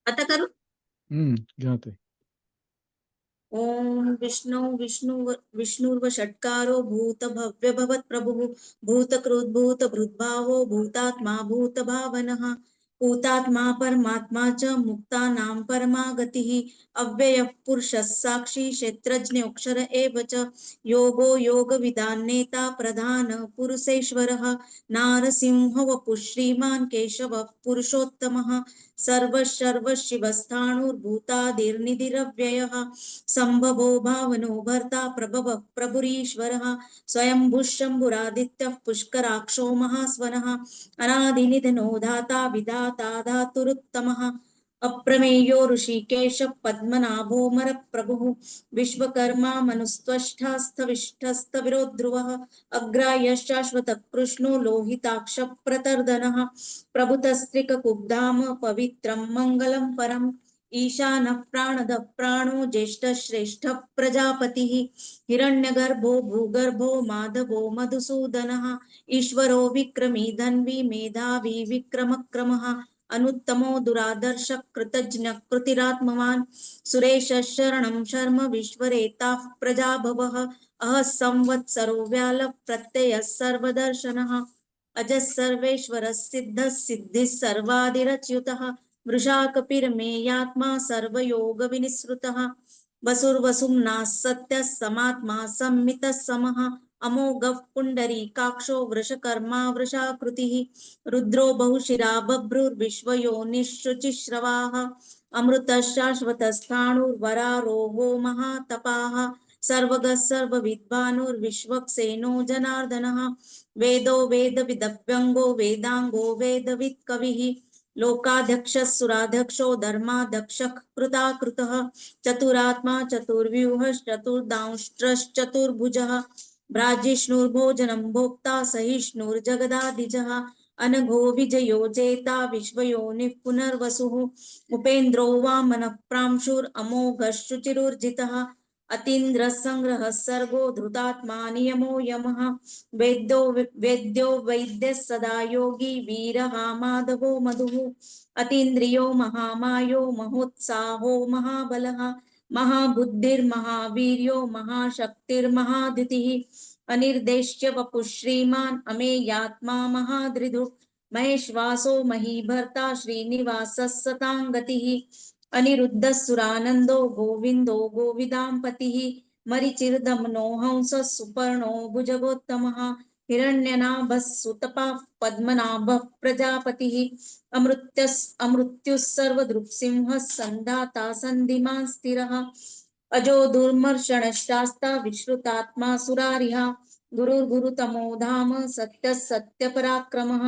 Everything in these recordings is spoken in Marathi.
आता करू. ज्ञाते। ओम विष्णुर्व षट्कारो भूत भव्य भवत् प्रभुः भूतकृत् भूत भृद्भावो भूतात्मा भूत भावनः भूतात्मा परमात्मा च मुक्तानां परमा गतिः अव्ययः पुरुषः साक्षी क्षेत्रज्ञोऽक्षर एव च योगो योगविदां नेता प्रधान पुरुषेश्वरः नारसिंह वपुः श्रीमान् केशवः पुरुषोत्तमः सर्वशिवस्थाणुर्भूतादिर्निधिरव्ययः संभवो भावनो भर्ता प्रभव प्रभुरीश्वरः स्वयंभुः शम्भुरादित्यः पुष्कराक्षो महास्वनः अनादिनिधनो धाता विधाता धातुरुत्तमः अप्रमेयो ऋषिकेश पद्मनाभो मरप्रभुः विश्वकर्मा मनुस्त्वष्टास्थविष्ठस्तविरो ध्रुवः अग्रायश्शाश्वतः कृष्णो लोहिताक्ष प्रतर्दनः प्रभुतस्त्रिककुब्धाम पवित्रं मङ्गलं परम् ईशानः प्राणदः प्राणो ज्येष्ठः श्रेष्ठः प्रजापतिः हिरण्यगर्भो भूगर्भो माधवो मधुसूदनः ईश्वरो विक्रमी धन्वी मेधावी विक्रमक्रमः अनुत्तमो दुरादर्शः कृतज्ञः कृतिरात्मवान् सुरेशः शरणं शर्म विश्वरेताः प्रजाभवः अहः संवत्सरो व्यालः प्रत्ययः सर्वदर्शनः अजः सर्वेश्वरः सिद्धः सिद्धिः सर्वादिरच्युतः वृषा कपिर्मेयात्मा सर्वयोगविनिसृतः वसुर्वसुम्नाः सत्यः समात्मा संमितः समः अमोघः पुण्डरीकाक्षो वृषकर्मा वृषाकृतिः रुद्रो बहुशिरा बभ्रुर्विश्वयोनिःशुचिश्रवाः अमृतः शाश्वतस्थाणुर्वरारोहो महातपाः सर्वगः सर्वविद्वानुर्विश्वक्सेनो जनार्दनः वेदो वेदविदव्यङ्गो वेदाङ्गो वेदवित् कविः लोकाध्यक्षः सुराध्यक्षो धर्माध्यक्षः कृताकृतः चतुरात्मा चतुर्व्यूहश्चतुर्दांष्ट्रश्चतुर्भुजः भ्राजिष्णुर्भोजनं भोक्ता सहिष्णुर्जगदादिजः अनघो विजयो जेता विश्वयोनिः पुनर्वसुः उपेन्द्रो वामनः प्रांशुरमोघः शुचिरुर्जितः अतीन्द्रः संग्रहः सर्गो धृतात्मा नियमो यमः वेद्यो वैद्यः सदा योगी वीरः माधवो मधुः अतीन्द्रियो महामायो महोत्साहो महाबलः महाबुद्धिर्महावीर्यो महाशक्तिर्महादितिः अनिर्देश्य वपुः श्रीमान् अमेयात्मा महादृदुः महेश्वासो महीभर्ता श्रीनिवासः सतां गतिः अनिरुद्धः सुरानन्दो गोविन्दो गोविदां पतिः मरिचिर्दमनो हंसः सुपर्णो भुजगोत्तमः हिरण्यनाभः सुतपाः पद्मनाभः प्रजापतिः अमृत्युः सर्वदृक्सिंहः सन्धाता सन्धिमान् स्थिरः अजो दुर्मर्षणशास्ता विश्रुतात्मा सुरारिः गुरुर्गुरुतमो धाम सत्यः सत्यपराक्रमः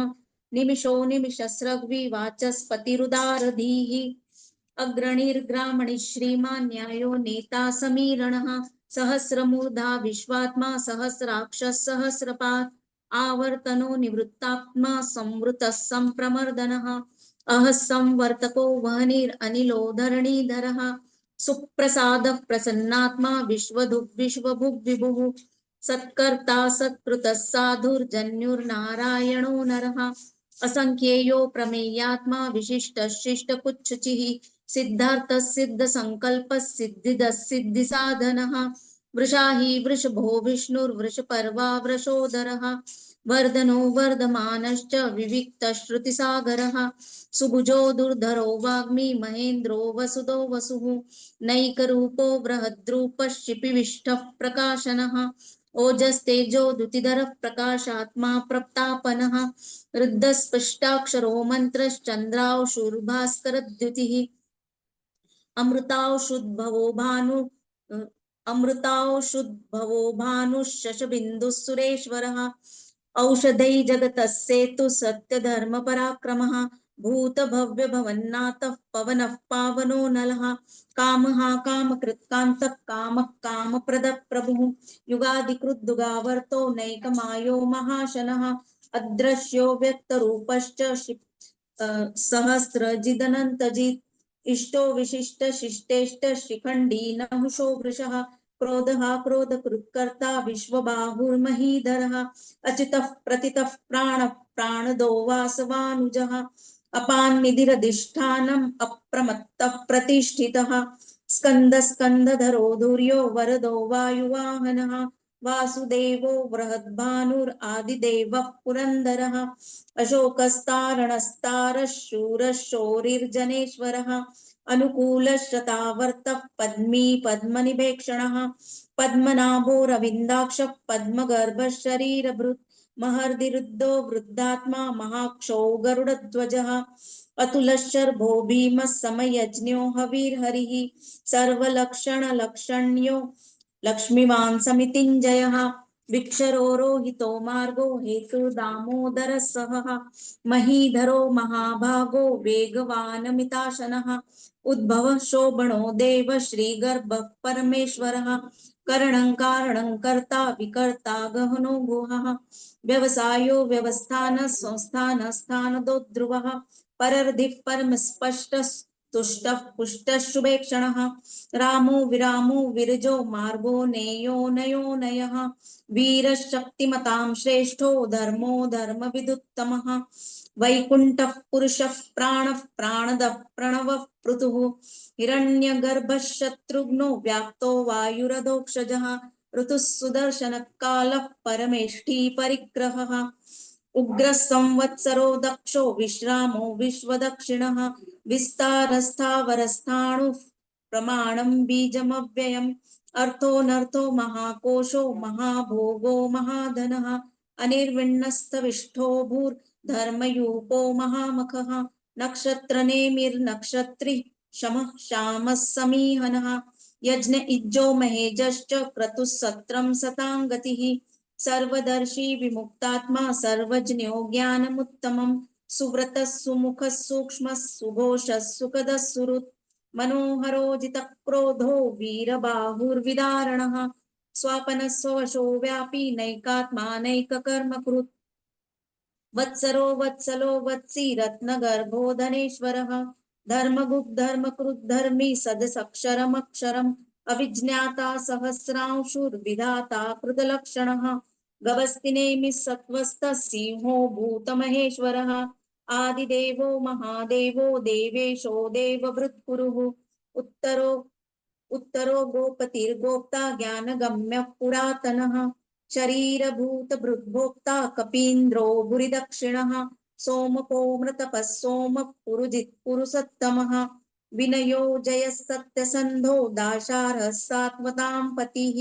निमिषो निमिषस्रग्वी वाचस्पतिरुदारधीः अग्रणीर्ग्रामणि श्रीमान् न्यायो नेता समीरणः सहस्रमूर्धा विश्वात्मा सहस्राक्षः सहस्रपात् आवर्तनो निवृत्तात्मा संवृतः संप्रमर्दनः अहः संवर्तको वह्निरनिलो धरणीधरः सुप्रसादः प्रसन्नात्मा विश्वभुग् विभुः सत्कर्ता सत्कृतः साधुर्जन्युर्नारायणो नरः असंख्येयो प्रमेयात्मा विशिष्टः शिष्टपुच्छुचिः सिद्धार्थः सिद्धसंकल्पः सिद्धिदः सिद्धिसाधनः वृषा हि वृषभो विष्णुर्वृषपर्वा वृषोदरः वर्धनो वर्धमानश्च विविक्तः श्रुतिसागरः सुभुजो दुर्धरो वाग्मी महेन्द्रो वसुदो वसुः नैकरूपो बृहद्रूपः शिपिविष्टः प्रकाशनः ओजस्तेजो द्युतिधरः प्रकाशात्मा प्रतापनः रुद्धस्पष्टाक्षरो मन्त्रश्चन्द्रांशुर्भास्करद्युतिः अमृतांशुद्भवो भानुः शशबिन्दुः सुरेश्वरः औषधै जगतः सेतु सत्यधर्म पराक्रमः भूतभव्य भवन्नाथः पवनः पावनो नलः कामः कामकृत्कान्तः कामः कामप्रदः प्रभुः युगादिकृद्युगावर्तो नैकमायो महाशनः अदृश्यो व्यक्तरूपश्च सहस्रजिदनन्तजित् इष्टो विशिष्ट शिष्टेष्ट शिखण्डी नहुषो वृषः क्रोधः क्रोधकृत्कर्ता विश्वबाहुर्महीधरः अचितः प्रतितः प्राणदो वासवानुजः अपान निधिरधिष्ठानम् अप्रमत्तः प्रतिष्ठितः स्कन्दधरो धुर्यो वरदो वायुवाहनः वासुदेवो बृहद्भानुर् आदिदेवः पुरन्दरः अशोकस्तारणस्तारः शूरः शौरिर्जनेश्वरः अनुकूलश्रतावर्तः पद्मी पद्मनिभेक्षणः पद्मनाभो रविन्दाक्षः पद्मगर्भः शरीरभृत् महर्दिरुद्धो वृद्धात्मा महाक्षो गरुडध्वजः अतुलशर्भो भीमः समयज्ञो हविर्हरिः सर्वलक्षणलक्षण्यो लक्ष्मीवान् समितिञ्जयः विक्षरोहितो मार्गो हेतुर्दामोदरः सहः महीधरो महाभागो वेगवानमिताशनः उद्भवः शोभनो देव श्रीगर्भः परमेश्वरः करणं कारणं कर्ता विकर्ता गहनो गुहः व्यवसायो व्यवस्थानः संस्थानः स्थानदो ध्रुवः परर्धिः परमस्पष्टः तुष्टः पुष्टः शुभेक्षणः रामो विरामो विरजो मार्गो नेयो नयो नयः वीरः शक्तिमतां श्रेष्ठो धर्मो धर्मविदुत्तमः वैकुण्ठः पुरुषः प्राणः प्राणदः प्रणवः पृथुः हिरण्यगर्भः शत्रुघ्नो व्याप्तो वायुरधोक्षजः ऋतुः सुदर्शनः कालः परमेष्ठी परिग्रहः उग्रः संवत्सरो दक्षो विश्रामो विश्वदक्षिणः विस्तारस्थावरस्थाणुः प्रमाणं बीजमव्ययम् अर्थोऽनर्थो महाकोशो महाभोगो महाधनः अनिर्विण्णस्तविष्ठो भूर्धर्मयूपो महामखः नक्षत्रनेमिर्नक्षत्रि शमः श्यामः समीहनः यज्ञ इज्जो महेजश्च क्रतुः सत्रं सतां गतिः सर्वदर्शी विमुक्तात्मा सर्वज्ञो ज्ञानमुत्तमं सुव्रतः सुमुखः सूक्ष्मः सुघोषः सुखदः सुहृत् मनोहरो जितक्रोधो वीरबाहुर्विदारणः स्वापनः स्वशो व्यापी नैकात्मा नैककर्मकृत् वत्सरो वत्सलो वत्सी रत्नगर्भो धनेश्वरः धर्मकृद्धर्मी सदसक्षरमक्षरम् अविज्ञाता सहस्रांशुर्विधाता कृतलक्षणः गवस्तिनेमिः सत्त्वस्थः सिंहो भूतमहेश्वरः आदिदेवो महादेवो देवेशो देवभृत्कुरुः उत्तरो गोपतिर्गोप्ता ज्ञानगम्यः पुरातनः शरीरभूतभृद्भोक्ता कपीन्द्रो भुरिदक्षिणः सोमपो मृतपः सोमः पुरुजित् पुरुषोत्तमः विनयो जयसत्यसन्धो दाशार्हः सात्वतां पतिः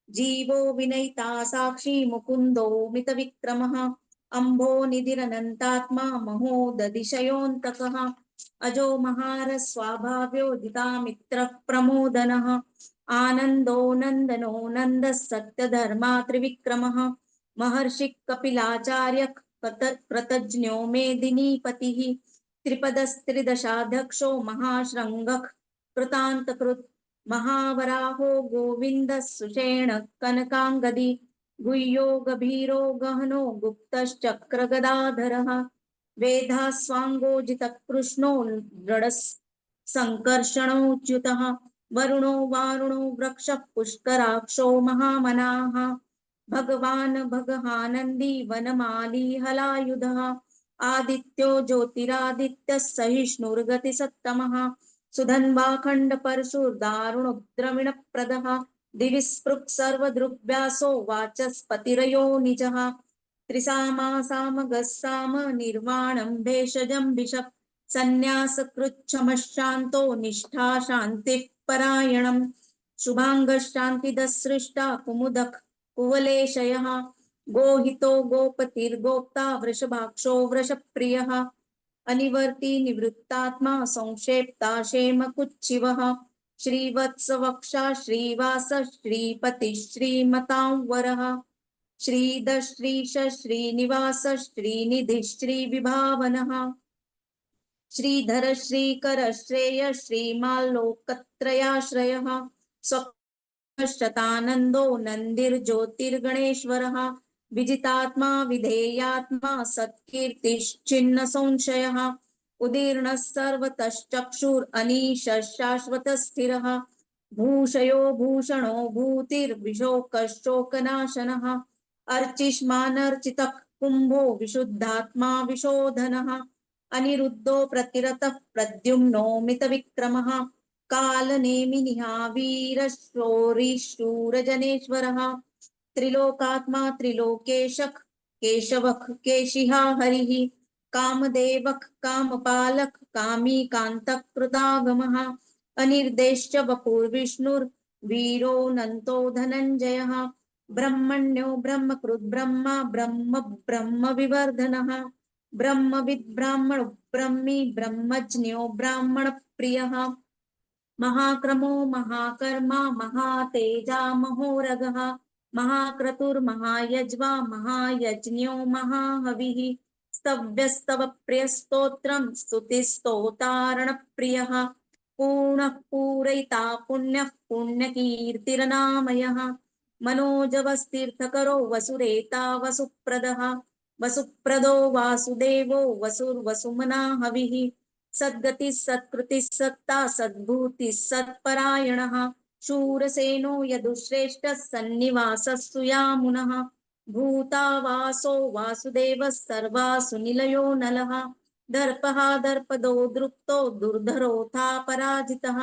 जीवो विनयिता साक्षी मुकुन्दो मितविक्रमः अम्भो निधिरनन्तात्मा महोदधिशयोऽन्तकः अजो महार स्वाभाव्योदितामित्रः प्रमोदनः आनन्दो नन्दनो नन्दः सत्यधर्मा त्रिविक्रमः महर्षि कपिलाचार्य कृतज्ञो मेदिनीपतिः त्रिपदस्त्रिदशाध्यक्षो महाश्रृङ्गः कृतान्तकृत् महावराहो गोविन्दः सुषेण कनकाङ्गदी गुह्यो गभीरो गहनो गुप्तश्चक्रगदाधरः वेदास्वाङ्गोजितः कृष्णो दृढः सङ्कर्षणोच्युतः वरुणो वारुणो वृक्षः पुष्कराक्षो महामनाः भगवान् भगहानन्दी वनमाली हलायुधः आदित्यो ज्योतिरादित्यः सहिष्णुर्गतिसत्तमः सुधन्वाखण्डपरशुर्दारुणोद्रविणप्रदः दिवि स्पृक् सर्वदृग्व्यासो वाचस्पतिरयो निजः त्रिसामासामगः साम निर्वाणं भेषजं भिषक् सन्न्यासकृच्छमशान्तो निष्ठा शान्तिः परायणं शुभाङ्गशान्तिदसृष्टा कुमुदः कुवलेशयः गोहितो गोपतिर्गोप्ता वृषभाक्षो वृषप्रियः अनिवर्ति निवृत्तात्मा संक्षेप्ता क्षेमकुच्छिवः श्रीवत्सवक्षा श्रीवास श्रीपति श्रीमतांवरः श्रीधर श्रीश श्रीनिवास श्रीनिधि श्रीविभावनः श्रीधर श्रीकर श्रेय श्रीमाल्लोकत्रयाश्रयः स्वशतानन्दो नन्दिर्ज्योतिर्गणेश्वरः विजितात्मा विधेयात्मा सत्कीर्तिश्चिन्न संशयः उदीर्णः सर्वतश्चक्षुरनीशः शाश्वतः स्थिरः भूषयो भूषणो भूतिर्विशोकशोकनाशनः अर्चिष्मानर्चितः कुम्भो विशुद्धात्मा विशोधनः अनिरुद्धो प्रतिरतः प्रद्युम्नो मितविक्रमः कालनेमिनिहा वीरशूरजनेश्वरः त्रिलोकात्मा त्रिलोकेशः केशवः केशिहा हरिः कामदेवः कामपालः कामी कान्तः कृतागमः अनिर्देश्य वपुर्विष्णुर्वीरो नन्तो धनञ्जयः ब्रह्मण्यो ब्रह्मकृद् ब्रह्मा ब्रह्म ब्रह्म विवर्धनः ब्रह्मविद् ब्राह्मणो ब्रह्मी ब्रह्मज्ञो ब्राह्मणप्रियः महाक्रमो महाकर्मा महातेजा महोरगः महाक्रतुर्महायज्वा महायज्ञो महाहविः स्तव्यस्तव प्रियस्तोत्रं स्तुतिस्तोतारणप्रियः पूर्णः पूरयिता पुण्यः पुण्यकीर्तिरनामयः मनोजवस्तीर्थकरो वसुरेता वसुप्रदः वसुप्रदो वासुदेवो वसुर्वसुमना हविः सद्गति सत्कृति सत्ता सद्भूति सत्परायणः शूरसेनो यदुश्रेष्ठः सन्निवासः सुयामुनः भूतावासो वासुदेवः सर्वासु निलयो नलः दर्पः दर्पदो दृप्तो दुर्धरोऽथा पराजितः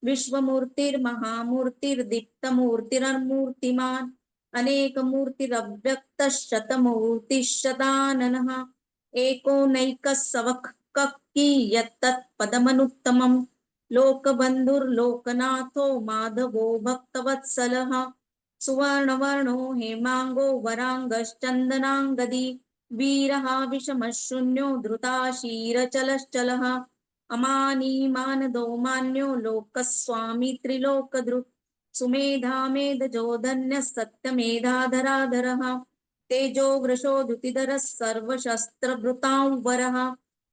विश्वमूर्तिर्महामूर्तिर्दीप्तमूर्तिरमूर्तिमान् अनेकमूर्तिरव्यक्तः शतमूर्तिः एकोनैकः सवक् यत्तत्पदमनुत्तमम् लोकबन्धुर्लोकनाथो माधवो भक्तवत्सलः सुवर्णवर्णो हेमाङ्गो वराङ्गश्चन्दनाङ्गदी वीरः विषमः शून्यो धृताशीरचलश्चलः अमानी मानदो मान्यो लोकस्वामी त्रिलोकदृक् सुमेधा मेधजो धन्यः सत्यमेधाधराधरः तेजो वृषो द्युतिधरः सर्वशस्त्रभृतां वरः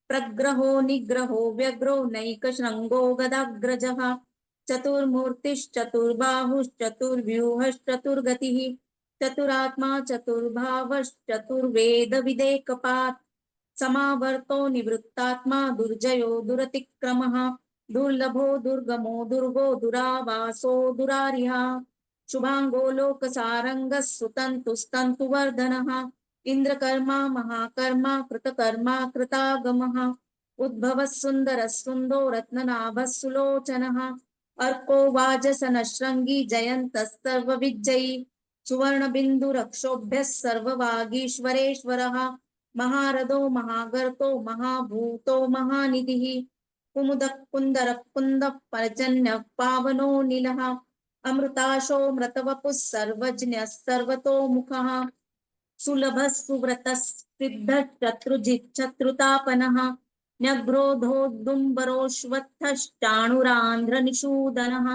प्रग्रहो निग्रहो व्यग्रो नैकशृङ्गो गदाग्रजः चतुर्मूर्तिश्चतुर्बाहुश्चतुर्व्यूहश्चतुर्गतिः चतुरात्मा चतुर्भावश्चतुर्वेदविदेकपात् समावर्तो निवृत्तात्मा दुर्जयो दुरतिक्रमः दुर्लभो दुर्गमो दुर्गो दुरावासो दुरारिः शुभांगो लोकसारंगः सुतन्तुस्तन्तुवर्धनः इंद्रकर्मा महाकर्मा कृतकर्मा कृतागमः उद्भवः सुन्दरः सुन्दो रत्ननाभः सुलोचनः अर्को वाजसनः शृङ्गी जयन्तः सर्वविजयी सुवर्णबिन्दुरक्षोभ्यः सर्ववागीश्वरेश्वरः महारथो महागर्तो महाभूतो महानिधिः कुमुदः कुन्दरः कुन्दः पर्जन्यः पावनो नीलः अमृताशो मृतवपुः सर्वज्ञः सर्वतोमुखः सुलभः सुव्रतः सिद्धः शत्रुजिच्छत्रुतापनः न्यग्रोधोद्दुम्बरोऽश्वत्थश्चाणुरान्ध्रनिषूदनः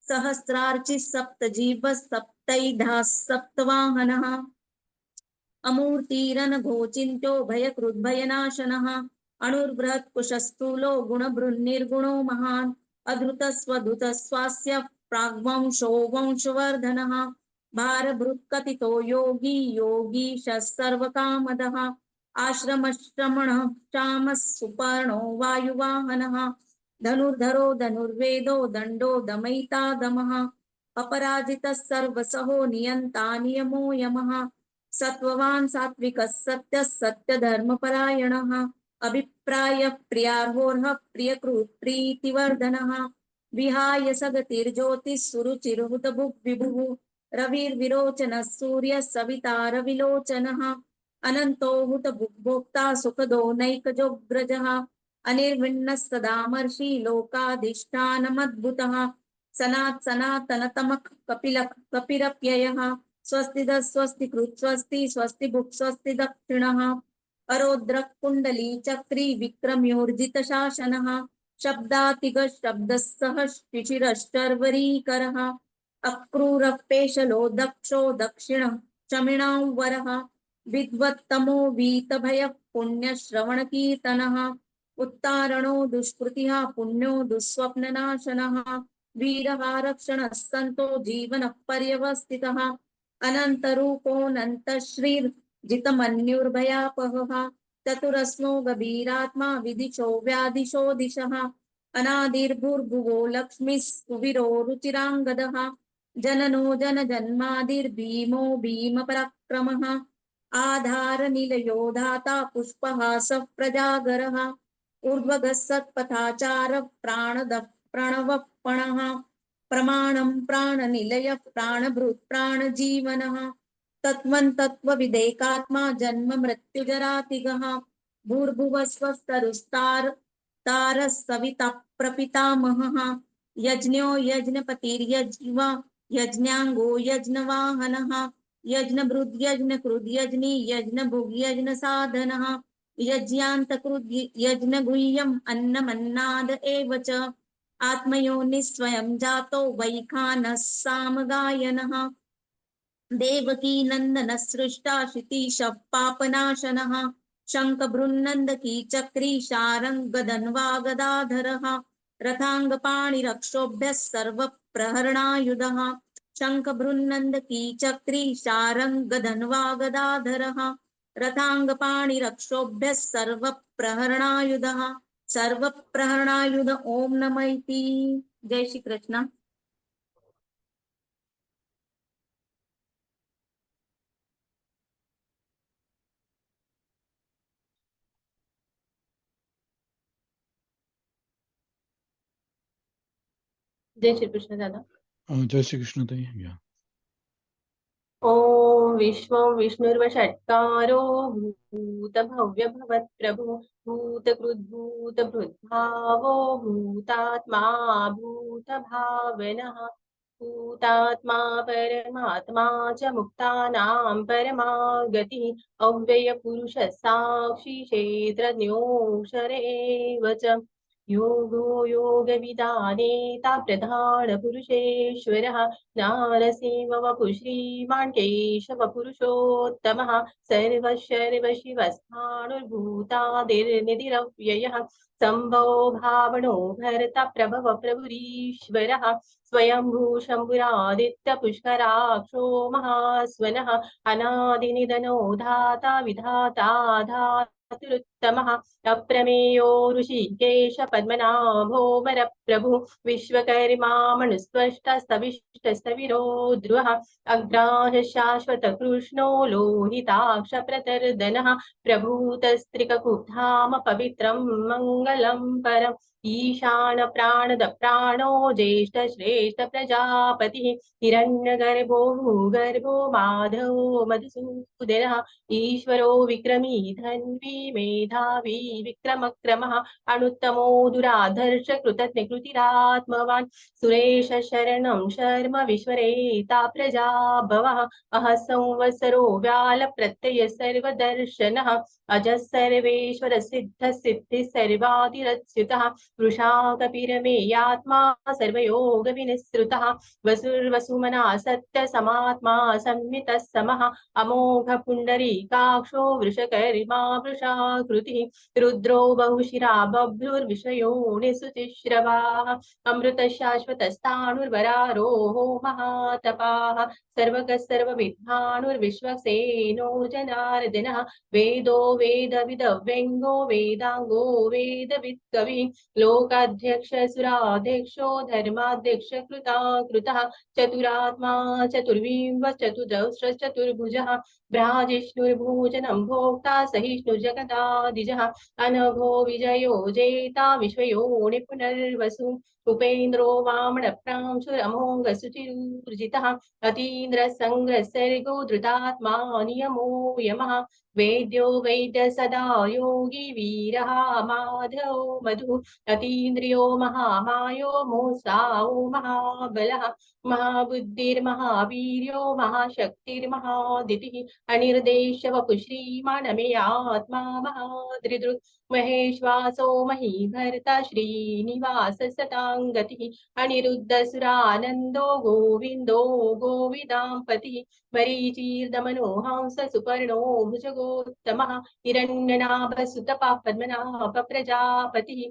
सहस्रार्चिः सप्तजीवः सप्तैधाः सप्तवाहनः अमूर्तिरनघोचिन्त्यो भयकृद्भयनाशनः अणुर्बृहत्कुशस्थूलो गुणभृन्निर्गुणो महान् अधृतस्वधृतस्वास्य प्राग्वंशो वंशवर्धनः भारभृत्कथितो योगी योगीशः सर्वकामदः आश्रमश्रमणः क्षामः सुपर्णो वायुवाहनः धनुर्धरो धनुर्वेदो दण्डो दमयिता दमः अपराजितः सर्वसहो नियन्ता नियमो यमः सत्ववान् सात्विकः सत्यः सत्यधर्मपरायणः अभिप्राय प्रियार्होर्ह प्रियकृत् प्रीतिवर्धनः विहाय सगतिर्ज्योतिः सुरुचिर्हुतभुग् विभुः रविर्विरोचनः सूर्यः सविता रविलोचनः अनन्तो हुतभुग्भोक्ता सुखदो नैकजोग्रजः अनिर्विण्णः सदामर्षि लोकाधिष्ठानमद्भुतः सनात् सनातनतमः कपिलः कपिरप्ययः स्वस्तिदः स्वस्तिकृत् स्वस्ति स्वस्तिभुक् स्वस्ति दक्षिणः अरोद्रः कुण्डली चक्री विक्रम्योर्जितशासनः शब्दातिगः शब्दः सह शिशिरश्चर्वरीकरः अक्रूरः पेशलो दक्षो दक्षिणः चमिणां वरः विद्वत्तमो वीतभयः पुण्यश्रवणकीर्तनः उत्तारणो दुष्कृतिः पुण्यो दुःस्वप्ननाशनः वीरः रक्षणः सन्तो जीवनः पर्यवस्थितः अनन्तरूपोऽनन्तः श्रीर्जितमन्युर्भयापहः चतुरस्नो गभीरात्मा विदिशो व्यादिशो दिशः अनादिर्भुर्भुवो लक्ष्मीः सुवीरो रुचिराङ्गदः जननो जनजन्मादिर्भीमो भीमपराक्रमः आधारनिलयो धाता पुष्पहासः प्रजागरः ऊर्ध्वगः सत्पथाचारः प्रणवः प्रमाणं प्राणनिलयः प्राणभृत् प्राणजीवनः तत्त्वं तत्त्वविदेकात्मा जन्म मृत्युजरातिगः भूर्भुवस्वस्तरुस्तार तारः सविता प्रपितामहः यज्ञो यज्ञपतिर्यज्ञ यज्ञाङ्गो यज्ञवाहनः यज्ञभृद् यज्ञकृद् यज्ञी यज्ञभुग् यज्ञसाधनः यज्ञान्तकृद् यज्ञगुह्यम् अन्नमन्नाद एव च आत्मयोनिः स्वयं जातो वैखानः सामगायनः देवकी नंदन सृष्टा क्षितिशः पापनाशनः शङ्खभृन्नन्दकी चक्री शारङ्गदन्वा गदाधरः रथाङ्गपाणिरक्षोभ्यः सर्वप्रहरणायुधः शङ्खभृन्नन्दकी चक्री शारङ्गदन्वा गदाधरः रथाङ्गपाणिरक्षोभ्यः सर्वप्रहरणायुधः सर्वप्रहरणायुध ओम नमः इति। जय श्री कृष्ण। जय श्री कृष्ण दादा। जय श्री कृष्ण ताई। ॐ विश्वं विष्णुर्वषट्कारो भूतभव्य भवत्प्रभु भूतकृद्भूतभृद्भावो भूतात्मा भूतभावनः भूतात्मा परमात्मा च मुक्तानां परमा गतिः अव्ययपुरुषः साक्षी क्षेत्रज्ञोऽक्षर एव च योगो योगविदानेता प्रधानपुरुषेश्वरः नारसिंह वपु श्रीमान् केशवपुरुषोत्तमः सर्वशर्वशिवस्थाणुर्भूतादिर्निधिरव्ययः सम्भो भावनो भरता प्रभव प्रभुरीश्वरः स्वयंभू शम्भुरादित्यपुष्कराक्षो महास्वनः अनादिनिधनो धाता विधाता धातुरुत्तमः अप्रमेयो ऋषिकेश पद्मनाभो वरप्रभु विश्वकर्मा मनुस्त्वष्टस्तविष्टस्तविरो ध्रुवः अग्राह शाश्वत कृष्णो लोहिताक्ष प्रतर्दनः प्रभूतस्त्रिककुधाम पवित्रं मङ्गलं परम् ईशान प्राणद प्राणो ज्येष्ठ श्रेष्ठ प्रजापतिः हिरण्यगर्भो भूगर्भो माधवो मधुसूदनः ईश्वरो विक्रमी धन्वी मेधावी विक्रमक्रमः अनुत्तमो दुराधर्ष कृतज्ञ कृतिरात्मवान् सुरेश शरणं शर्म विश्वरेता प्रजा भवः अह संवत्सरो व्याल प्रत्यय सर्वदर्शनः अजः सर्वेश्वर सिद्ध सिद्धि सर्वातिरच्युतः वृषाकपिरमेयात्मा सर्वयोग विनिसृतः वसुर्वसुमना सत्य समात्मा संमितः समः अमोघ पुण्डरीकाक्षो वृषकर्मा वृषाकृतिः रुद्रो बहुशिरा बभ्रुर्विषयोनिसुचिश्रवाः अमृत शाश्वतस्थाणुर्वरारोहो महातपाः सर्वगः सर्वविद्वानुर्विश्वसेनो जनार्दनः वेदो वेदविदव्यङ्गो वेदाङ्गो वेदवित्कविः लोकाध्यक्ष सुराध्यक्षो धर्माध्यक्ष कृतः चतुरात्मा चतुर्विंह चतुर्दश चतुर्भुजः भ्राजिष्णुर्भोजनं भोक्ता सहिष्णुर्जगदादिजः अनघो विजयो जेता विश्वयोनि पुनर्वसु उपेन्द्रो वामनप्रांशुरमोघ शुचिरूर्जितः अतीन्द्र संग्रह सर्गो धृतात्मा नियमो यमः वेद्यो वैद्य सदा योगी वीरः माधवो मधु अतीन्द्रियो महामायो मोसाओ महाबलः महाबुद्धिर्महावीर्यो महाशक्तिर्महादितिः अनिर्देश वपु श्रीमानमेयात्मा महादृदृक् महेश्वासो महीभर्ता श्रीनिवास सताङ्गतिः अनिरुद्धसुरानन्दो गोविन्दो गोविदाम्पतिः मरीचिर्दमनो हंस सुपर्णो भुजगोत्तमः हिरण्यनाभसुतपा पद्मनाभ प्रजापतिः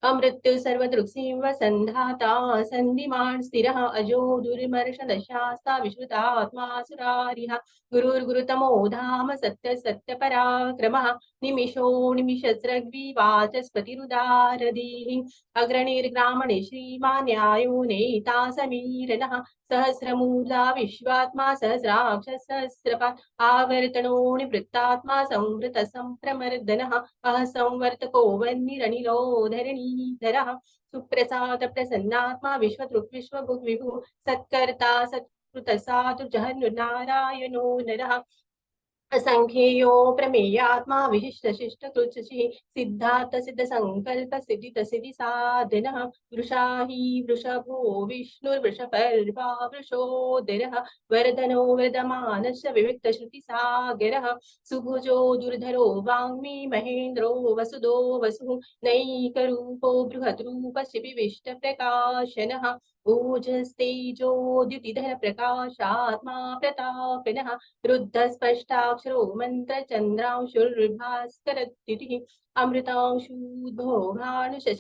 अमृत्यु सर्वदृक्सिंह संधाता संधिमान् स्थिरः अजो दुर्मर्षदशास्ता विश्रुतात्मा सुरारिः गुरुर्गुरुतमो धाम सत्य सत्य पराक्रमः निमिषो निमिषस्रग्विवाचस्पतिरुदारधीः अग्रणीर्ग्रामणे श्रीमान् न्यायो नेता समीरणः सहस्रमूर्धा विश्वात्मा सहस्राक्ष सहस्रपात् आवर्तनो निवृत्तात्मा संवृत संप्रमर्दनः संवर्तको वह्निरनिलो धरणीधरः सुप्रसाद प्रसन्नात्मा विश्वतृक् विश्वभुग् विभुः सत्कर्ता सत्कृतसाधु नारायणो नरः असंख्येयो प्रमेयात्मा विशिष्ट शिष्ट कृचि सिद्धार्थ सिद्ध संकल्प सिद्धित सिद्धि साधनः वृषा हि वृषभो विष्णुर्वृषपर्वा वृषोदरः वरदनो वरदमानश्च विविक्त श्रुति सागरः सुभुजो दुर्धरो वाङ्मी महेन्द्रो वसुदो वसुः नैकरूपो बृहद्रूप शिविविष्ट प्रकाशनः ओजस्तेजो द्युतिधर प्रकाशात्मा प्रतापिनः रुद्ध स्पष्टाक्षरो मंत्र चंद्रांशुर्भास्करद्युतिः अमृतांशुद्भोगानुशश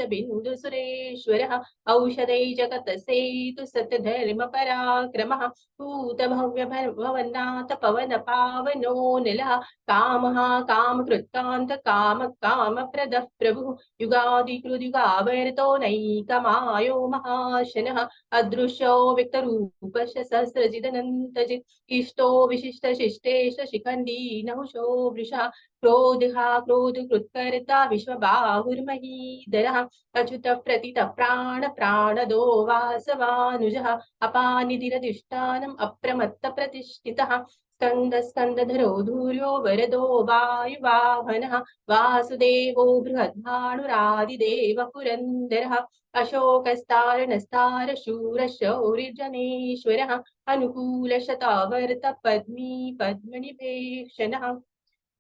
सुरेश्वरः औषधै जगत सेतु सत्यधर्म पराक्रमः भूत भव्य भवन्नाथ पवन पावनो निलः कामः कामकृत्कान्त काम कामप्रदः प्रभुः युगादिकृद्युगावर्तो नैकमायो महाशनः अदृश्यो व्यक्तरूपश सहस्रजिदनन्तजित् इष्टो विशिष्ट शिष्टेश शिखण्डी नहुषो वृषः क्रोधः क्रोध कृत्कर्ता विश्वबाहुर्महीधरः अच्युत प्रतित प्राण प्राणदो वासवानुजः अपानिधिरधिष्ठानम् अप्रमत्त प्रतिष्ठितः स्कन्द स्कन्दधरो धूर्यो वरदो वायुवाहनः वासुदेवो बृहद्भानुरादिदेव पुरन्दरः अशोकस्तारणस्तार शूर शौर्यजनेश्वरः अनुकूल शतावर्त पद्मी पद्मनिभेक्षणः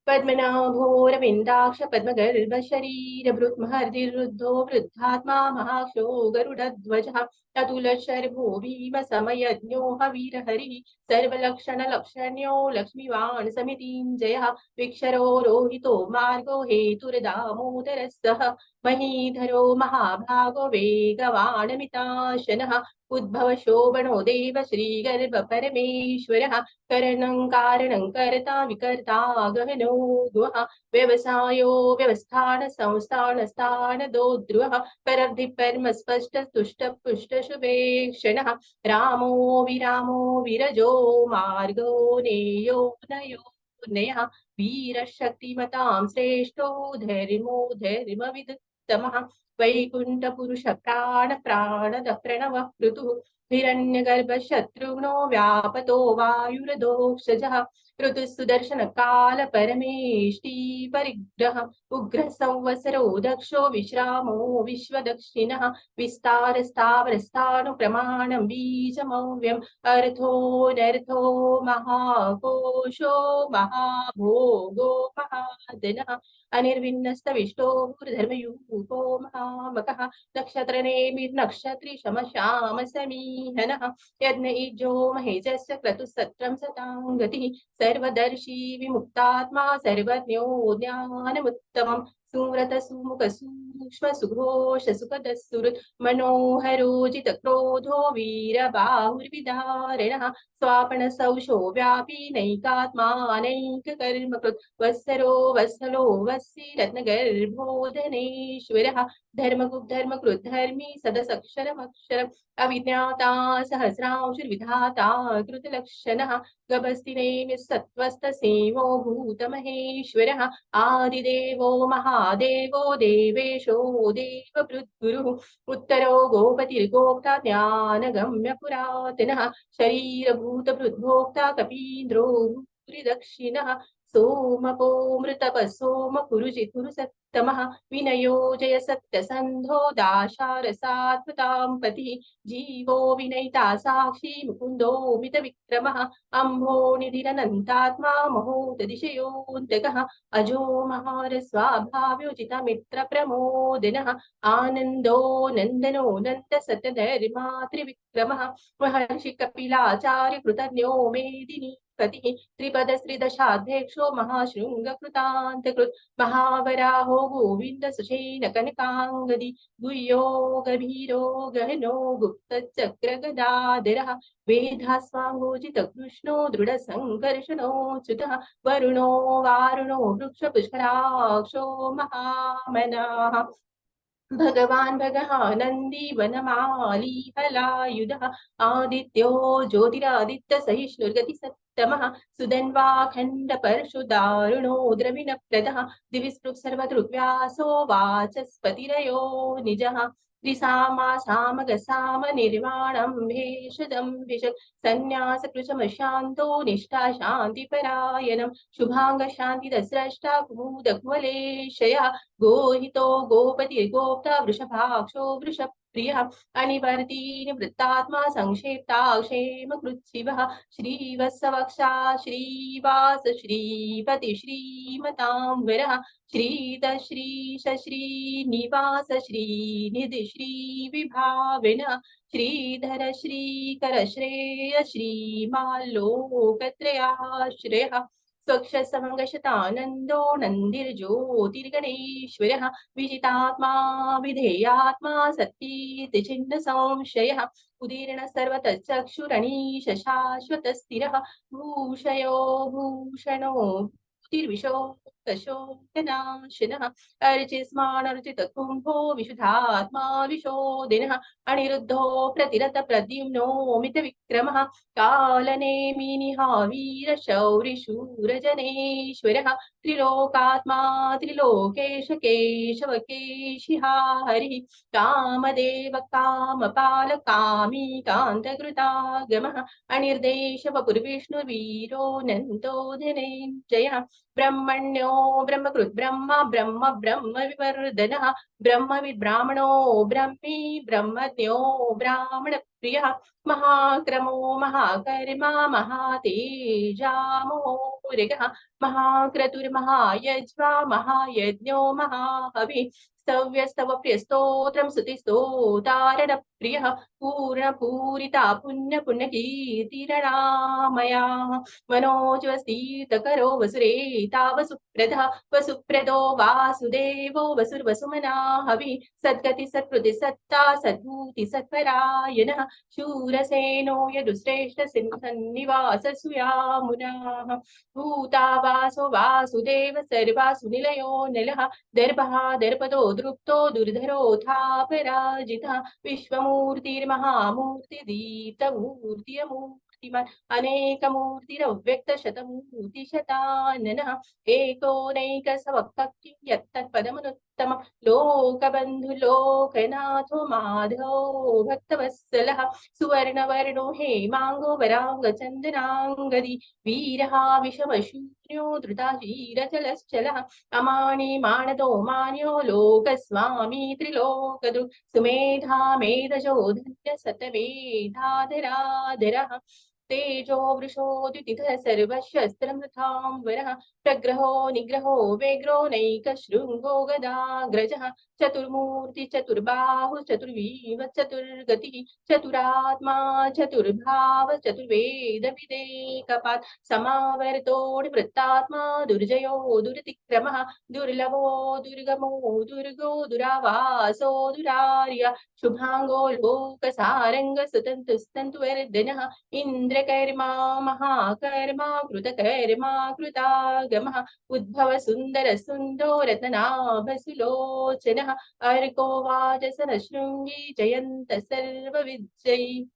पद्मनाभोरविन्दाक्ष पद्मगर्भ शरीरभृत् महर्दिरुद्धो वृद्धात्मा महाक्षो गरुडध्वजः अतुल शर्भो भीम समयज्ञो हवीरहरिः सर्वलक्षणलक्षण्यो लक्ष्मीवान् समितिञ्जयः विक्षरो रोहितो मार्गो हेतुर्दामोदरः महीधरो महाभागो वेगवानमिताशनः उद्भव शोभनो देव श्रीगर्भ परमेश्वरः करणं कारणं कर्ता विकर्ता गहनो द्वः व्यवसायो व्यवस्थान संस्थान स्थान दोद्रुवः परब्धि परम स्पष्ट तुष्ट पुष्ट शुभेक्षणः रामो विरजो मार्गो नेयो नयो नयः वीरशक्तिमतां श्रेष्ठो धर्मो धर्मविदुत्तमः वैकुण्ठ पुरुष प्राण प्राणद प्रणवः पृथुः हिरण्यगर्भ शत्रुघ्नो व्यापतो वायुरधोक्षजः ऋतुः सुदर्शन काल परमेष्टि परिग्रह उग्र संवत्सरो दक्षो विश्रामो विश्वदक्षिणः विस्तार स्थावर स्थाणु प्रमाणं बीजमव्यम् अर्थोऽनर्थो महाकोशो महाभोगो महाधनः अनिर्विन्नस्तविष्टो धर्मयूपो महामकः नक्षत्रनेमिर्नक्षत्री शमश्याम समीहनः यज्ञ इज्जो महेजस्य क्रतुसत्रं सतां गतिः सर्वदर्शी विमुक्तात्मा सर्वज्ञो ज्ञानमुत्तमम् सुव्रत सुमुख सूक्ष्म सुघोष सुखदस्सुहृत् मनोहरोजित क्रोधो वीरबाहुर्विदारिणः स्वापन सौषो व्यापी नैकात्मानैककर्मकृत् वत्सरो वत्सलो वत्सी रत्नगर्भोधनेश्वरः धर्मकृद्धर्मी सदसक्षरमक्षरम् अविज्ञाता सहस्रांशुर्विधाता कृतलक्षणः गभस्तिनेमि सत्त्वस्तसेवो भूतमहेश्वरः आदिदेवो महादेवो देवेशो देवभृद्गुरुः उत्तरो गोपतिर्गोप्ता ज्ञानगम्य पुरातनः शरीरभूतभृद्भोक्ता कपीन्द्रो भूरिदक्षिणः सोमपो मृतप सोम कुरुजितुरु सत्तमः विनयो जय सत्यसन्धो दाशारसात्मतां पतिः जीवो विनयिता साक्षी मुकुन्दो मितविक्रमः अम्भो निधिरनन्तात्मा महोदतिशयोऽन्तकः अजो महार स्वाभाव्योचितमित्र प्रमोदिनः आनन्दो नन्दनो नन्द सत्यधर्मा त्रिविक्रमः महर्षि कपिलाचार्य कृतज्ञो मेदिनी पतिः त्रिपदश्रीदशाध्यक्षो महाशृङ्गकृतान्तकृत् महावराहो गोविन्द सुषेण कनकाङ्गदी गुह्यो गभीरो गहनो गुप्तचक्रगदाधरः वेधास्वाङ्गोजितकृष्णो दृढसङ्कर्षणो च्युतः वरुणो वारुणो वृक्षपुष्कराक्षो महामनाः भगवान् भगवानन्दी वनमाली हलायुधः आदित्यो ज्योतिरादित्यसहिष्णुर्गतिसत्तमः सुधन्वाखण्ड परशुदारुणो द्रविणप्रदः दिविस्पृक् सर्वदृग्व्यासो वाचस्पतिरयो निजः त्रिसामासामगसाम निर्वाणं भेषजं भिषक् सन्न्यासकृशमशान्तो निष्ठा शान्तिपरायणं शुभाङ्गशान्तिदस्रष्टा कुमुदकुवलेशयः गोहितो गोपति गोप्ता वृषभाक्षो वृषप्रियः अनिवर्ती निवृत्तात्मा संक्षेप्ताक्षेम कृच्छिवः श्रीवत्सवक्षा श्रीवास श्रीपति श्रीमताम्बरः श्रीत श्रीश श्रीनिवास श्रीनिधि श्रीविभाविनः श्रीधर श्रीकर श्रेय श्रीमाल्लोकत्रयाश्रयः स्वक्षसमङ्गशतानन्दो नन्दिर्ज्योतिर्गणेश्वरः विजितात्मा विधेयात्मा सत्तीति छिन्न संशयः उदीर्ण सर्वतश्चक्षुरणीश शाश्वतस्थिरः भूषयो भूषणो भूतिर्विशोकशोकनाशनः अर्चिस्मानर्चित कुम्भो विशुद्धात्मा विशोदिनः अनिरुद्धो प्रतिरत प्रद्युम्नो मित विक्रमः कालनेमिनिहा वीरशौरिशूरजनेश्वरः त्रिलोकात्मा त्रिलोकेश केशव केशिहा हरिः कामदेव कामपाल कामी कान्तकृतागमः अनिर्देश वपुर्विष्णुर्वीरो नन्दो धनञ्जयः ब्रह्मण्यो ब्रह्मकृत् ब्रह्म ब्रह्म ब्रह्म विवर्धनः ब्रह्मविद् ब्राह्मणो ब्रह्मी ब्रह्मज्ञो ब्राह्मण प्रियः महाक्रमो महाकर्मा महातेजामोरगः महाक्रतुर्महायज्वा महायज्ञो महाहविः स्तव्यस्तव प्रियस्तोत्रं स्तुतिस्तोतारण प्रियः पूर्णपूरिता पुण्यकीर्तिरणामया मनोज्वस्तीतकरो वसुरेता वसुप्रदः वसुप्रदो वासुदेवो वसुर्वसुमना हविः सद्गति सत्कृति सत्ता सद्भूति सत्परायणः शूरसेनो यदुश्रेष्ठ सन्निवास सुयामुनाः भूतावासो वासुदेव सर्वासुनिलयो निलः दर्भः दर्पदो दृप्तो दुर्धरोऽथापराजितः विश्वमूर्तिर्महामूर्तिदीप्तमूर्तियमूर्तिमान् अनेकमूर्तिरव्यक्तशतमूर्तिशताननः एकोनैकसवक्तः यत्तत्पदमनुत्तमं लोकबन्धु लोकनाथो माधवो भक्तवत्सलः सुवर्णवर्णो हेमाङ्गो वराङ्गचन्दनाङ्गदी वीरः विषमशून्यो धृताशीरचलश्चलः अमानि मानदो मान्यो लोकस्वामी त्रिलोकदृक् सुमेधा मेधजो धन्य सतमेधाधराधरः तेजो वृषोद्युतिधर सर्वशस्त्रमृताम्बरः प्रग्रहो निग्रहो वेग्रो नैकशृङ्गो गदाग्रजः चतुर्मूर्ति चतुर्बाहु चतुर्वीव चतुर्गतिः चतुरात्मा चतुर्भाव चतुर्वेद विदेकपात् समावर्तो निवृत्तात्मा दुर्जयो दुरतिक्रमः दुर्लभो दुर्गमो दुर्गो दुरावासो दुरार्य शुभाङ्गो लोकसारङ्ग सुतन्तुस्तन्तुवर्धनः इन्द्रकर्मा महाकर्मा कृतकर्मा कृतागमः उद्भव सुन्दर सुन्दो रत्नाभ सुलोचनः अर्को वाजसन शृङ्गी जयन्त सर्वविजयी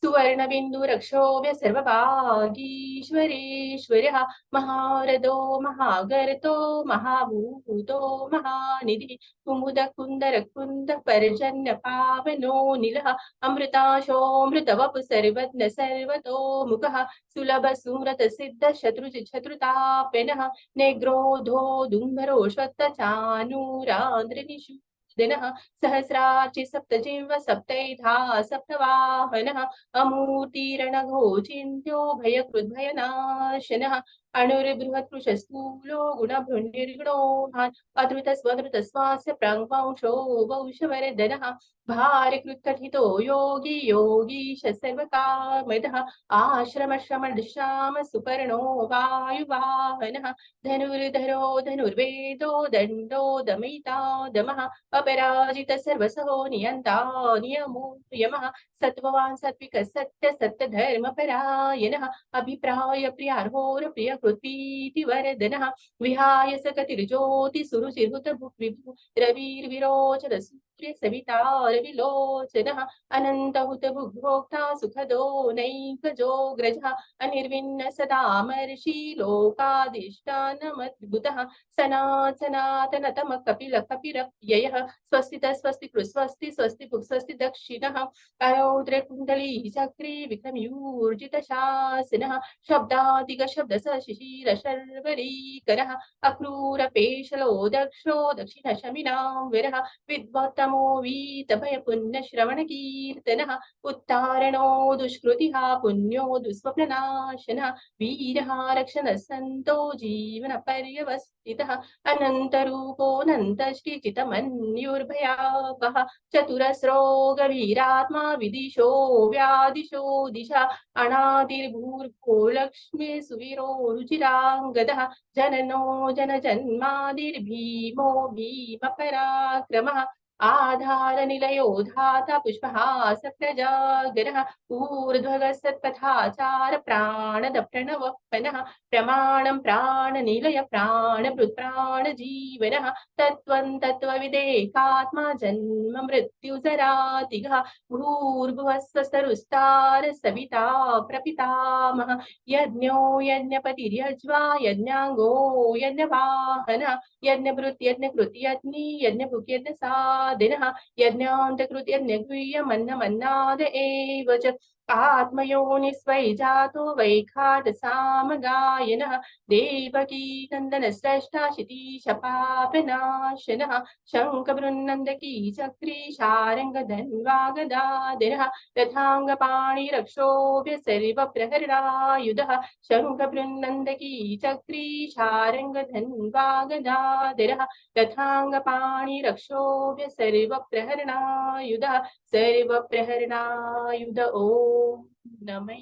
सुवर्णबिन्दु रक्षोभ्य सर्वभागीश्वरेश्वरः महारथो महागर्तो महाभूतो महानिधिः कुमुद कुन्दर कुन्द पर्जन्य पावनो निलः अमृताशोऽमृतवपु सर्वज्ञ सर्वतो मुखः सुलभ सुमृत सिद्ध शत्रुतापनः नेग्रोधो दुम्भरोऽश्वत्थ चानूरान्द्रनिषु दिनः सहस्राचि सप्तजिह्व सप्तैधा सप्तवाहनः अमूर्तिरणघो चिन्त्यो भयकृद्भयनाशनः अणुर्बृहत्कृशस्थूलो गुणभृन्निर्गुणो महान् अधृतस्वधृतस्वास्य प्राङ्वंशो वंशवर्धनः भार्यकृत्कथितो योगी योगीश सर्वकामदः आश्रमश्रमदश्याम सुपर्णो वायुवाहनः धनुर्धरो धनुर्वेदो दण्डो दमयिता दमः अपराजित सर्वसहो नियन्ता नियमो यमः सत्त्ववान् सात्विकः सत्य सत्यधर्मपरायणः अभिप्राय प्रियार्होर प्रियकृतीति वरदनः विहाय सकतिर्ज्योति सुरुचिर्हुत विभु रविर्विरोचन सूर्य सविता रविलोचनः अनन्तहुत भुग्भोक्ता सुखदो नैकजो ग्रजः अनिर्विण्ण सदामर्षि लोकादिष्टानमद्भुतः सनातनतम कपिल कपिरप्ययः स्वस्तितः स्वस्ति कृस्वस्ति स्वस्ति भुक् स्वस्ति दक्षिणः अरौद्र कुण्डली चक्री विक्रमयूर्जित शासनः शब्दादिग शब्द शिशिर शर्वरीकरः अक्रूर पेशलो दक्षो दक्षिण शमिनां विरः विद्वत्तमो वीतभय पुण्य श्रवण कीर्तनः उत्तारणो दुष्कृतिः पुण्यो दुःस्वप्ननाशनः वीरः रक्षण सन्तो जीवन पर्यवस्थितः अनन्तरूपोऽनन्तश्रीचितमन्युर्भयापः चतुरस्रो गभीरात्मा विदिशो व्यादिशो दिशा अनादिर्भूर्भो लक्ष्मी सुवीरो रुचिराङ्गदः जननो जनजन्मादिर्भीमो भीमपराक्रमः आधारनिलयो धाता पुष्पहास प्रजागरः ऊर्ध्वगः सत्पथाचार प्राणद प्रणवपनः प्रमाणं प्राणनिलय प्राणभृत् प्राणजीवनः तत्त्वं तत्त्वविदेकात्मा जन्म मृत्युजरातिगः भूर्भुवः स्वस्तरुस्तार सविता प्रपितामह यज्ञो यज्ञपतिर्यज्वा यज्ञाङ्गो यज्ञवाहनः यज्ञभृत् यज्ञकृत् यज्ञी यज्ञभुक् यज्ञसाधिनः यज्ञान्तकृत् यज्ञगुह्यमन्नमन्नाद एव च आत्मयोनिस्वै जातो वैखाटसामगायनः देवकी नन्दन श्रेष्ठा क्षितीशपापनाशनः शङ्खबृन्नन्दकी चक्री शारङ्गधन्वागदादिनः रथाङ्गपाणिरक्षोभ्य सर्वप्रहरणायुधः शङ्खबृन्नन्दकी चक्री शारङ्गधन्वागदादिनः रथाङ्गपाणिरक्षोभ्य सर्वप्रहरणायुधः सर्वप्रहरणायुध ॐ नमः